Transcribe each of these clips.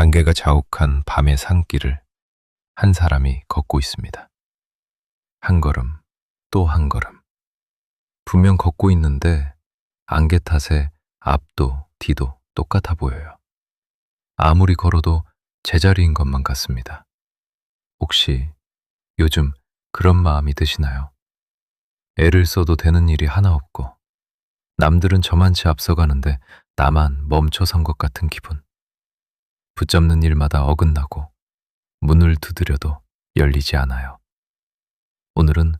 안개가 자욱한 밤의 산길을 한 사람이 걷고 있습니다. 한 걸음, 또 한 걸음. 분명 걷고 있는데 안개 탓에 앞도 뒤도 똑같아 보여요. 아무리 걸어도 제자리인 것만 같습니다. 혹시 요즘 그런 마음이 드시나요? 애를 써도 되는 일이 하나 없고 남들은 저만치 앞서가는데 나만 멈춰선 것 같은 기분. 붙잡는 일마다 어긋나고 문을 두드려도 열리지 않아요. 오늘은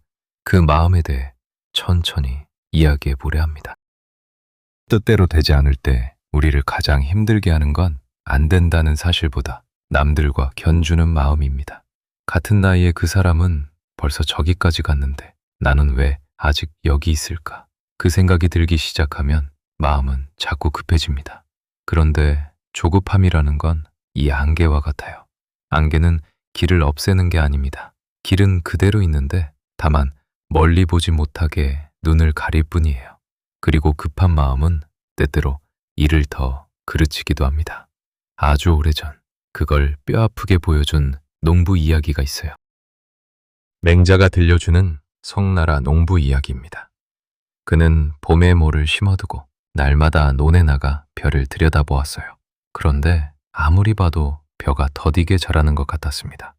그 마음에 대해 천천히 이야기해 보려 합니다. 뜻대로 되지 않을 때 우리를 가장 힘들게 하는 건 안 된다는 사실보다 남들과 견주는 마음입니다. 같은 나이에 그 사람은 벌써 저기까지 갔는데 나는 왜 아직 여기 있을까? 그 생각이 들기 시작하면 마음은 자꾸 급해집니다. 그런데 조급함이라는 건 이 안개와 같아요. 안개는 길을 없애는 게 아닙니다. 길은 그대로 있는데 다만 멀리 보지 못하게 눈을 가릴 뿐이에요. 그리고 급한 마음은 때때로 이를 더 그르치기도 합니다. 아주 오래전 그걸 뼈아프게 보여준 농부 이야기가 있어요. 맹자가 들려주는 송나라 농부 이야기입니다. 그는 봄에 모를 심어두고 날마다 논에 나가 벼를 들여다보았어요. 그런데 아무리 봐도 벼가 더디게 자라는 것 같았습니다.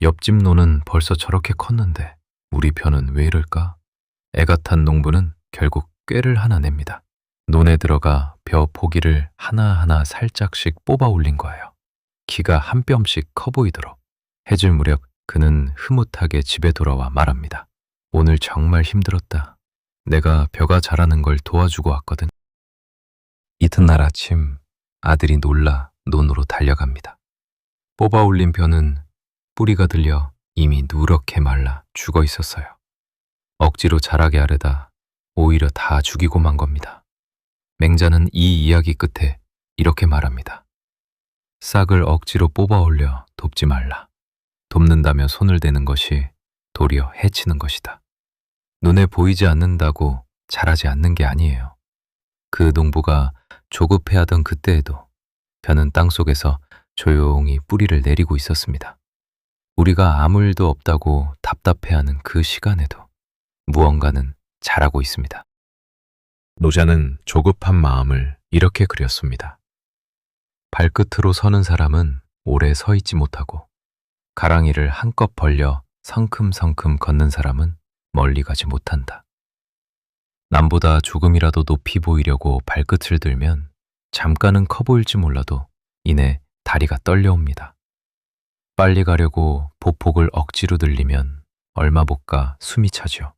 옆집 논은 벌써 저렇게 컸는데 우리 벼는 왜 이럴까? 애가 탄 농부는 결국 꾀를 하나 냅니다. 논에 들어가 벼 포기를 하나하나 살짝씩 뽑아 올린 거예요. 키가 한 뼘씩 커 보이도록. 해질 무렵 그는 흐뭇하게 집에 돌아와 말합니다. 오늘 정말 힘들었다. 내가 벼가 자라는 걸 도와주고 왔거든. 이튿날 아침 아들이 놀라 논으로 달려갑니다. 뽑아 올린 벼는 뿌리가 들려 이미 누렇게 말라 죽어 있었어요. 억지로 자라게 하려다 오히려 다 죽이고 만 겁니다. 맹자는 이 이야기 끝에 이렇게 말합니다. 싹을 억지로 뽑아 올려 돕지 말라. 돕는다며 손을 대는 것이 도리어 해치는 것이다. 눈에 보이지 않는다고 자라지 않는 게 아니에요. 그 농부가 조급해하던 그때에도 벼는 땅속에서 조용히 뿌리를 내리고 있었습니다. 우리가 아무 일도 없다고 답답해하는 그 시간에도 무언가는 자라고 있습니다. 노자는 조급한 마음을 이렇게 그렸습니다. 발끝으로 서는 사람은 오래 서 있지 못하고 가랑이를 한껏 벌려 성큼성큼 걷는 사람은 멀리 가지 못한다. 남보다 조금이라도 높이 보이려고 발끝을 들면 잠깐은 커 보일지 몰라도 이내 다리가 떨려옵니다. 빨리 가려고 보폭을 억지로 들리면 얼마 못 가 숨이 차죠.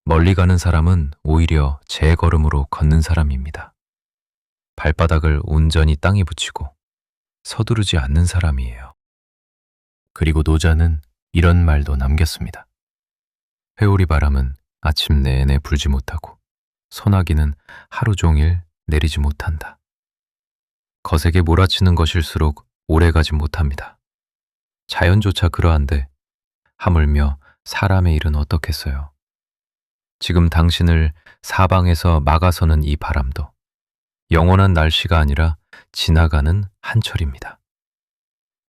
멀리 가는 사람은 오히려 제 걸음으로 걷는 사람입니다. 발바닥을 온전히 땅에 붙이고 서두르지 않는 사람이에요. 그리고 노자는 이런 말도 남겼습니다. 회오리 바람은 아침 내내 불지 못하고 소나기는 하루 종일 내리지 못한다. 거세게 몰아치는 것일수록 오래 가지 못합니다. 자연조차 그러한데 하물며 사람의 일은 어떻겠어요? 지금 당신을 사방에서 막아서는 이 바람도 영원한 날씨가 아니라 지나가는 한철입니다.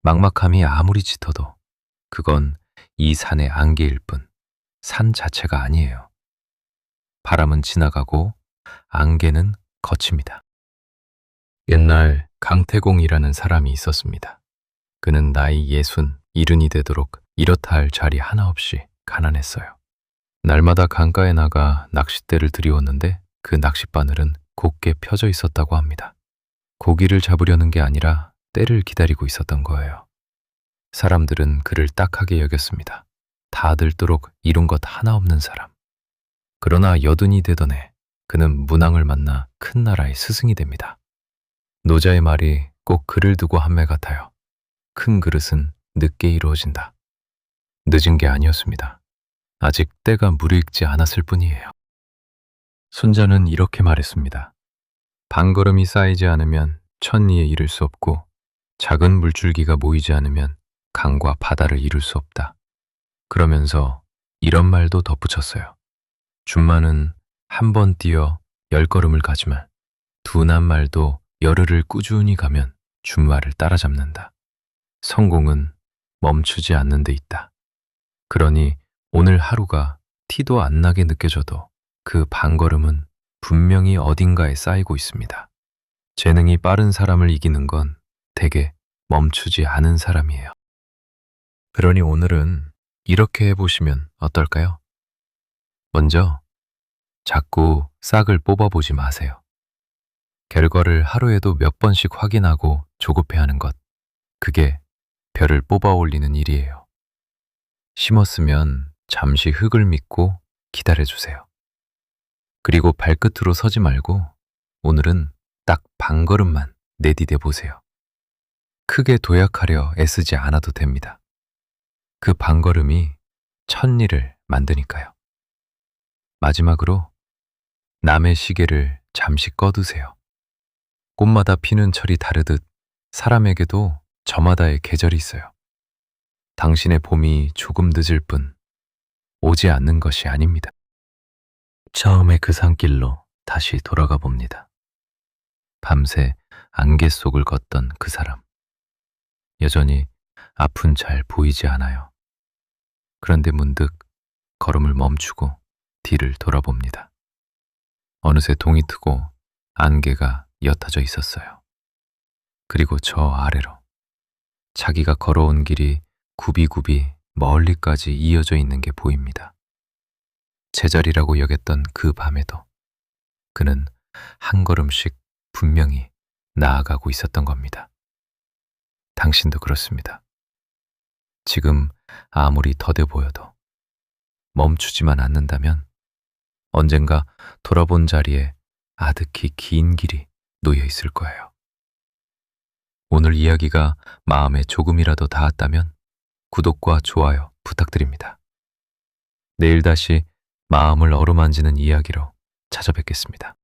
막막함이 아무리 짙어도 그건 이 산의 안개일 뿐 산 자체가 아니에요. 바람은 지나가고 안개는 거칩니다. 옛날 강태공이라는 사람이 있었습니다. 그는 나이 60, 70이 되도록 이렇다 할 자리 하나 없이 가난했어요. 날마다 강가에 나가 낚싯대를 들이웠는데 그 낚싯바늘은 곧게 펴져 있었다고 합니다. 고기를 잡으려는 게 아니라 때를 기다리고 있었던 거예요. 사람들은 그를 딱하게 여겼습니다. 다 들도록 이룬 것 하나 없는 사람. 그러나 여든이 되던 해 그는 문왕을 만나 큰 나라의 스승이 됩니다. 노자의 말이 꼭 그를 두고 한 말 같아요. 큰 그릇은 늦게 이루어진다. 늦은 게 아니었습니다. 아직 때가 무르익지 않았을 뿐이에요. 순자는 이렇게 말했습니다. 반걸음이 쌓이지 않으면 천리에 이를 수 없고 작은 물줄기가 모이지 않으면 강과 바다를 이룰 수 없다. 그러면서 이런 말도 덧붙였어요. 준마는 한 번 뛰어 10걸음을 가지만 둔한 말도 열흘을 꾸준히 가면 주말을 따라잡는다. 성공은 멈추지 않는 데 있다. 그러니 오늘 하루가 티도 안 나게 느껴져도 그 반걸음은 분명히 어딘가에 쌓이고 있습니다. 재능이 빠른 사람을 이기는 건 대개 멈추지 않은 사람이에요. 그러니 오늘은 이렇게 해보시면 어떨까요? 먼저 자꾸 싹을 뽑아보지 마세요. 결과를 하루에도 몇 번씩 확인하고 조급해하는 것, 그게 별을 뽑아 올리는 일이에요. 심었으면 잠시 흙을 믿고 기다려주세요. 그리고 발끝으로 서지 말고 오늘은 딱 반걸음만 내디뎌 보세요. 크게 도약하려 애쓰지 않아도 됩니다. 그 반걸음이 천리를 만드니까요. 마지막으로 남의 시계를 잠시 꺼두세요. 꽃마다 피는 철이 다르듯 사람에게도 저마다의 계절이 있어요. 당신의 봄이 조금 늦을 뿐 오지 않는 것이 아닙니다. 처음에 그 산길로 다시 돌아가 봅니다. 밤새 안개 속을 걷던 그 사람. 여전히 앞은 잘 보이지 않아요. 그런데 문득 걸음을 멈추고 뒤를 돌아봅니다. 어느새 동이 트고 안개가 옅어져 있었어요. 그리고 저 아래로 자기가 걸어온 길이 굽이굽이 멀리까지 이어져 있는 게 보입니다. 제자리라고 여겼던 그 밤에도 그는 한 걸음씩 분명히 나아가고 있었던 겁니다. 당신도 그렇습니다. 지금 아무리 더뎌 보여도 멈추지만 않는다면 언젠가 돌아본 자리에 아득히 긴 길이 놓여 있을 거예요. 오늘 이야기가 마음에 조금이라도 닿았다면 구독과 좋아요 부탁드립니다. 내일 다시 마음을 어루만지는 이야기로 찾아뵙겠습니다.